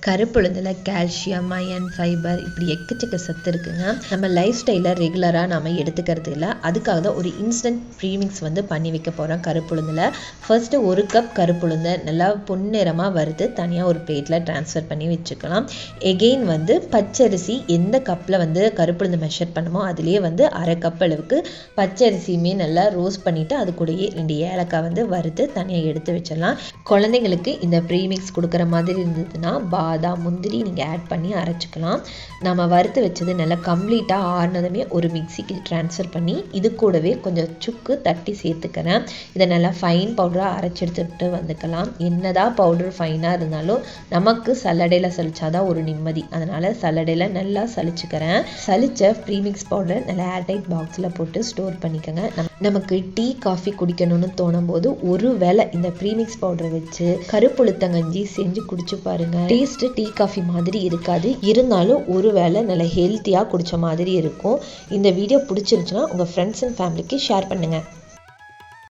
கருப்புளுந்தில் calcium, iron, fibre இப்படி எக்கச்சக்க சத்து இருக்குங்க. நம்ம லைஃப் ஸ்டைலில் ரெகுலராக நம்ம எடுத்துக்கிறது இல்லை. அதுக்காக தான் ஒரு இன்ஸ்டன்ட் ப்ரீமிக்ஸ் பண்ணி வைக்க போகிறோம் கருப்புளுந்தில். ஃபர்ஸ்ட்டு 1 கப் கருப்புளுந்தை நல்லா பொன்னிறமாக வறுத்து தனியாக ஒரு பிளேட்டில் ட்ரான்ஸ்ஃபர் பண்ணி வச்சுக்கலாம். எகெயின் பச்சரிசி எந்த கப்பில் கருப்புளுந்து மெஷர் பண்ணுமோ அதுலேயே 1/2 கப் அளவுக்கு பச்சரிசியுமே நல்லா ரோஸ்ட் பண்ணிவிட்டு அது கூடயே 2 ஏலக்காய் வறுத்து தனியாக எடுத்து வச்சிடலாம். குழந்தைங்களுக்கு இந்த ப்ரீமிக்ஸ் கொடுக்குற மாதிரி இருந்ததுன்னா பாதாம், முந்திரி நீங்கள் ஆட் பண்ணி அரைச்சிக்கலாம். நம்ம வறுத்து வச்சது நல்லா கம்ப்ளீட்டாக ஆறுனதுமே ஒரு மிக்சிக்கு ட்ரான்ஸ்ஃபர் பண்ணி இது கூடவே கொஞ்சம் சுக்கு தட்டி சேர்த்துக்கிறேன். இதை நல்லா ஃபைன் பவுடராக அரைச்சி எடுத்துகிட்டு வந்துக்கலாம். என்னதான் பவுடர் ஃபைனாக இருந்தாலும் நமக்கு சல்லடையில் சலிச்சாதான் ஒரு நிம்மதி. அதனால் சல்லடையில் நல்லா சலிச்சுக்கிறேன். சலிச்ச ப்ரீமிக்ஸ் பவுடர் நல்லா ஏர்டைட் பாக்ஸில் போட்டு ஸ்டோர் பண்ணிக்கோங்க. நமக்கு டீ, காஃபி குடிக்கணும்னு தோணும் போது ஒரு வேளை இந்த ப்ரீமிக்ஸ் பவுடரை வச்சு கருப்புளுத்தங்கஞ்சி செஞ்சு குடிச்சு பாருங்க. டேஸ்ட் டீ, காஃபி மாதிரி இருக்காது, இருந்தாலும் ஒரு வேளை நல்ல ஹெல்த்தியாக குடிச்ச மாதிரி இருக்கும். இந்த வீடியோ பிடிச்சிருந்துச்சுன்னா உங்கள் ஃப்ரெண்ட்ஸ் அண்ட் ஃபேமிலிக்கு ஷேர் பண்ணுங்கள்.